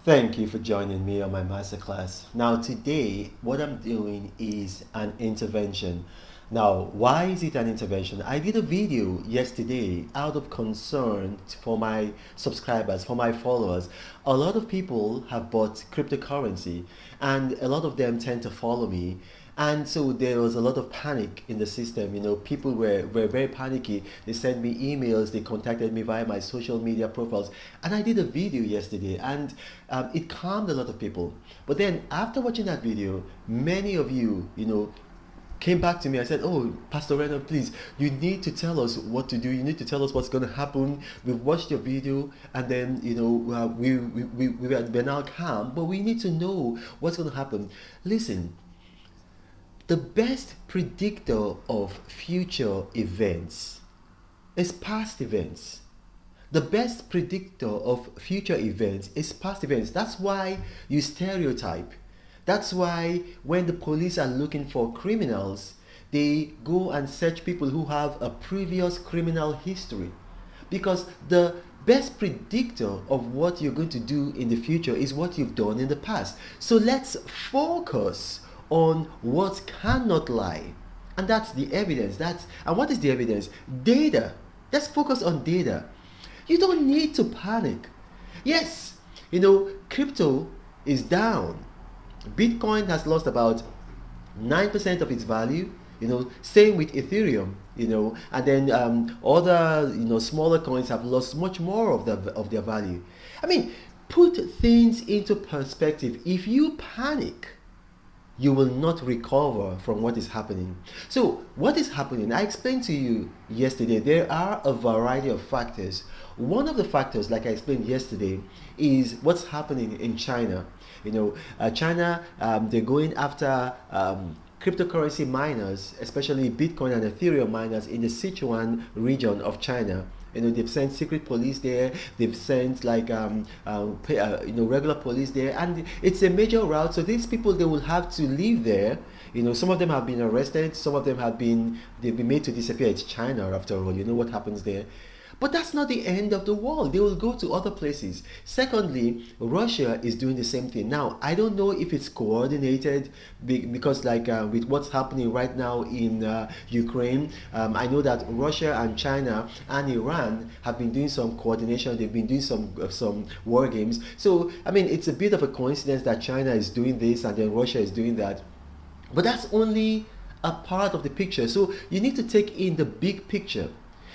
Thank you for joining me on my masterclass. Now, today, what I'm doing is an intervention. Now, why is it an intervention? I did a video yesterday out of concern for my subscribers, for my followers. A lot of people have bought cryptocurrency, and a lot of them tend to follow me. And so there was a lot of panic in the system. People were very panicky. They sent me emails, they contacted me via my social media profiles. And I did a video yesterday, and it calmed a lot of people. But then after watching that video, many of you, came back to me. I said, "Oh, Pastor Reno, please, you need to tell us what to do. You need to tell us what's going to happen. We've watched your video, and then we're now calm, but we need to know what's going to happen." Listen, the best predictor of future events is past events. The best predictor of future events is past events. That's why you stereotype. That's why when the police are looking for criminals, they go and search people who have a previous criminal history. Because the best predictor of what you're going to do in the future is what you've done in the past. So let's focus on what cannot lie. And that's the evidence. And what is the evidence? Data. Let's focus on data. You don't need to panic. Yes, crypto is down. Bitcoin has lost about 9% of its value. Same with Ethereum. And then other smaller coins have lost much more of their value. I mean, put things into perspective. If you panic, you will not recover from what is happening. So, what is happening? I explained to you yesterday, there are a variety of factors. One of the factors, like I explained yesterday, is what's happening in China. China, they're going after cryptocurrency miners, especially Bitcoin and Ethereum miners in the Sichuan region of China. They've sent secret police there. They've sent regular police there, and it's a major route. So these people, they will have to live there. Some of them have been arrested. Some of them they've been made to disappear. It's China, after all. You know what happens there. But that's not the end of the world. They will go to other places. Secondly, Russia is doing the same thing. Now, I don't know if it's coordinated because with what's happening right now in Ukraine, I know that Russia and China and Iran have been doing some coordination. They've been doing some war games. So, I mean, it's a bit of a coincidence that China is doing this and then Russia is doing that. But that's only a part of the picture. So you need to take in the big picture.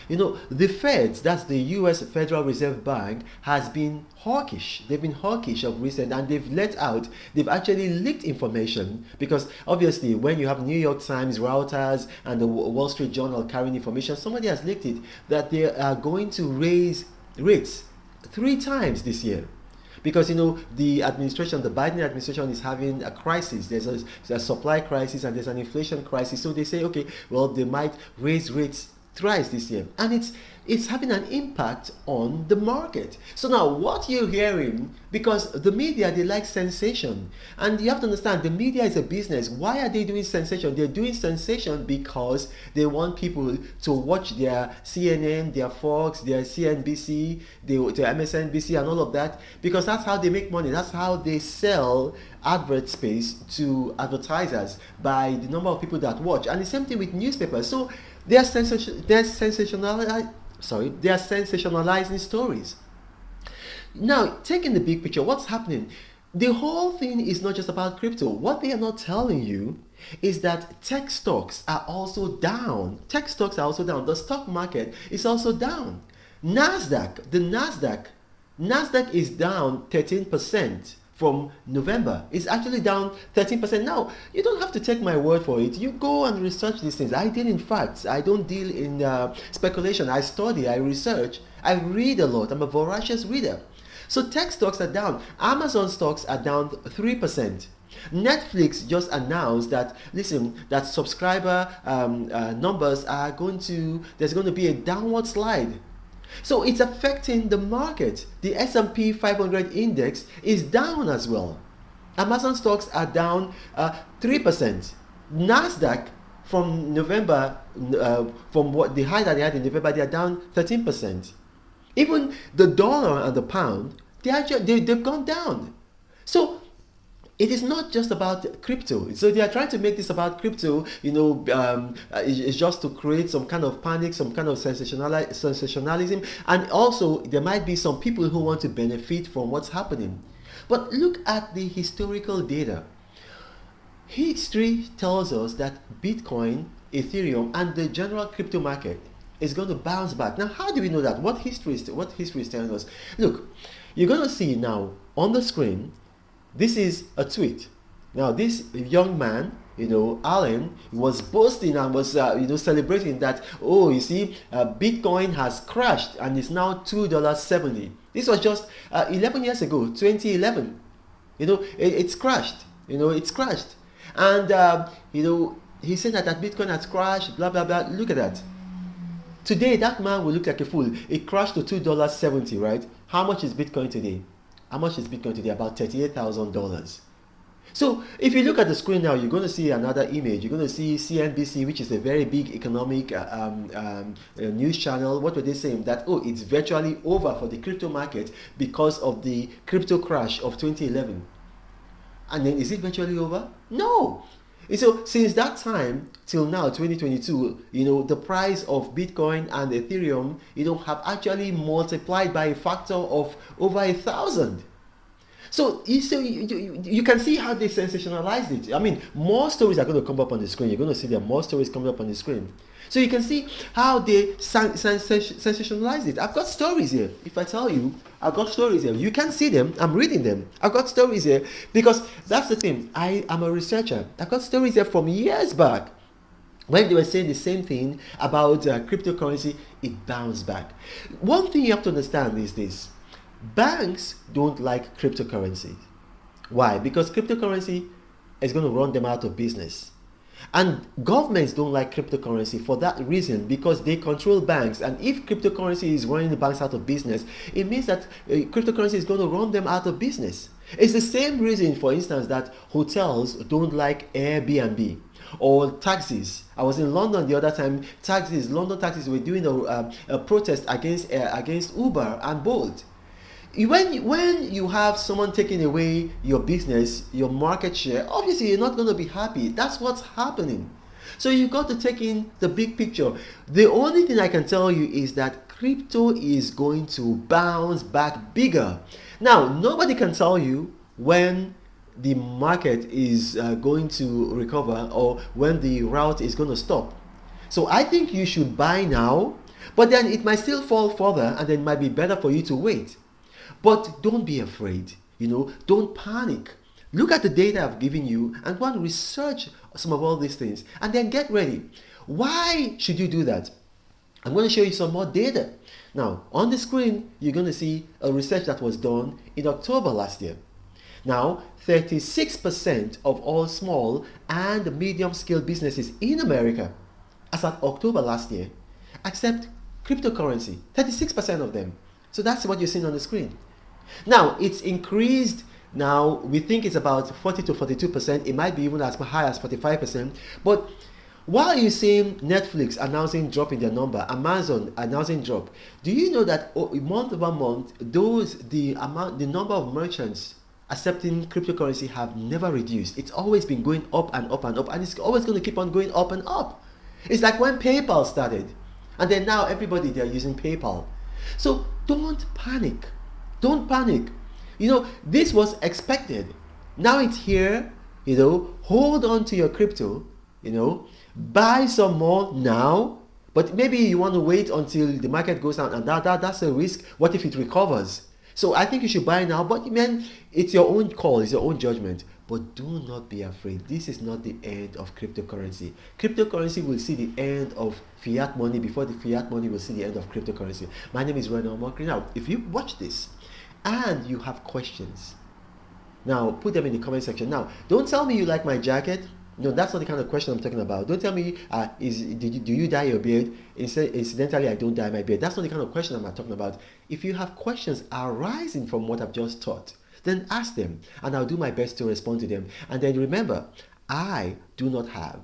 The Feds, that's the US Federal Reserve Bank, has been hawkish. They've been hawkish of recent, and they've actually leaked information, because obviously when you have New York Times, Reuters, and the Wall Street Journal carrying information, somebody has leaked it, that they are going to raise rates 3 times this year. Because the Biden administration is having a crisis. There's a supply crisis and there's an inflation crisis. So they say, okay, well, they might raise rates thrice this year, and it's having an impact on the market. So now what you're hearing, because the media, they like sensation, and you have to understand, the media is a business. Why are they doing sensation? They're doing sensation because they want people to watch their CNN, their Fox, their CNBC, their MSNBC, and all of that, because that's how they make money. That's how they sell advert space to advertisers, by the number of people that watch. And the same thing with newspapers. So they are sensationalizing stories. Now, taking the big picture, what's happening? The whole thing is not just about crypto. What they are not telling you is that tech stocks are also down. Tech stocks are also down. The stock market is also down. Nasdaq is down 13%. From November. It's actually down 13%. Now, you don't have to take my word for it. You go and research these things. I deal in facts. I don't deal in speculation. I study, I research, I read a lot. I'm a voracious reader. So tech stocks are down. Amazon stocks are down 3%. Netflix just announced that, listen, that subscriber numbers there's going to be a downward slide. So it's affecting the market. The S&P 500 index is down as well. Amazon stocks are down 3%. Nasdaq from November, from what the high that they had in November, they are down 13%. Even the dollar and the pound, they've gone down. So it is not just about crypto. So they are trying to make this about crypto. It's just to create some kind of panic, some kind of sensationalism, and also there might be some people who want to benefit from what's happening. But look at the historical data. History tells us that Bitcoin, Ethereum, and the general crypto market is going to bounce back. Now, how do we know that? What history is telling us? Look, you're going to see now on the screen. This is a tweet. Now, this young man, Allen, was boasting and was, celebrating that, oh, you see, Bitcoin has crashed and is now $2.70. This was just 11 years ago, 2011. It's crashed. It's crashed. And, he said that Bitcoin has crashed, blah, blah, blah. Look at that. Today, that man will look like a fool. It crashed to $2.70, right? How much is Bitcoin today? How much is Bitcoin today? About $38,000. So if you look at the screen now, you're going to see another image. You're going to see CNBC, which is a very big economic news channel. What were they saying? That, oh, it's virtually over for the crypto market because of the crypto crash of 2011. And then is it virtually over? No. So since that time till now, 2022, the price of Bitcoin and Ethereum, have actually multiplied by a factor of over 1,000. So you can see how they sensationalized it. I mean, more stories are going to come up on the screen. You're going to see there are more stories coming up on the screen. So you can see how they sensationalized it. I've got stories here. If I tell you, I've got stories here. You can see them. I'm reading them. I've got stories here because that's the thing. I am a researcher. I've got stories here from years back. When they were saying the same thing about cryptocurrency, it bounced back. One thing you have to understand is this. Banks don't like cryptocurrency. Why? Because cryptocurrency is going to run them out of business. And governments don't like cryptocurrency for that reason, because they control banks. And if cryptocurrency is running the banks out of business, it means that cryptocurrency is going to run them out of business. It's the same reason, for instance, that hotels don't like Airbnb or taxis. I was in London the other time. London taxis were doing a protest against Uber and Bolt. When you have someone taking away your business, your market share, obviously you're not going to be happy. That's what's happening. So you got to take in the big picture. The only thing I can tell you is that crypto is going to bounce back bigger. Now, nobody can tell you when the market is going to recover or when the route is going to stop. So I think you should buy now, but then it might still fall further, and then it might be better for you to wait. But don't be afraid, don't panic. Look at the data I've given you and go and research some of all these things and then get ready. Why should you do that? I'm going to show you some more data. Now, on the screen, you're going to see a research that was done in October last year. Now, 36% of all small and medium-scale businesses in America, as at October last year, accept cryptocurrency. 36% of them. So that's what you're seeing on the screen. Now, it's increased. Now, we think it's about 40 to 42%. It might be even as high as 45%. But while you're seeing Netflix announcing drop in their number, Amazon announcing drop, do you know that month over month, the number of merchants accepting cryptocurrency have never reduced? It's always been going up and up and up, and it's always going to keep on going up and up. It's like when PayPal started, and then now everybody, they're using PayPal. So don't panic. Don't panic. This was expected. Now it's here. Hold on to your crypto. Buy some more now. But maybe you want to wait until the market goes down, and that's a risk. What if it recovers? So I think you should buy now. But man, it's your own call. It's your own judgment. But do not be afraid. This is not the end of cryptocurrency. Cryptocurrency will see the end of fiat money before the fiat money will see the end of cryptocurrency. My name is Reno Omokri. Now, if you watch this and you have questions, now put them in the comment section. Now, don't tell me you like my jacket. No, that's not the kind of question I'm talking about. Don't tell me, do you dye your beard? Incidentally, I don't dye my beard. That's not the kind of question I'm talking about. If you have questions arising from what I've just taught, then ask them, and I'll do my best to respond to them. And then remember, I do not have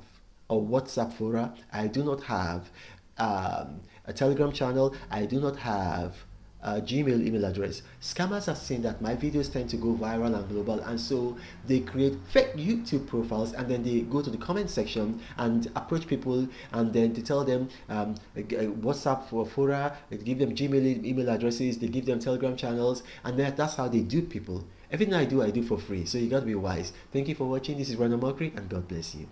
a WhatsApp forum. I do not have a Telegram channel. I do not have Gmail email address. Scammers have seen that my videos tend to go viral and global, and so they create fake YouTube profiles, and then they go to the comment section and approach people, and then they tell them WhatsApp for Fora, they give them Gmail email addresses, they give them Telegram channels, and that's how they dupe people. Everything I do for free. So you got to be wise. Thank you for watching. This is Ronald Mokri, and God bless you.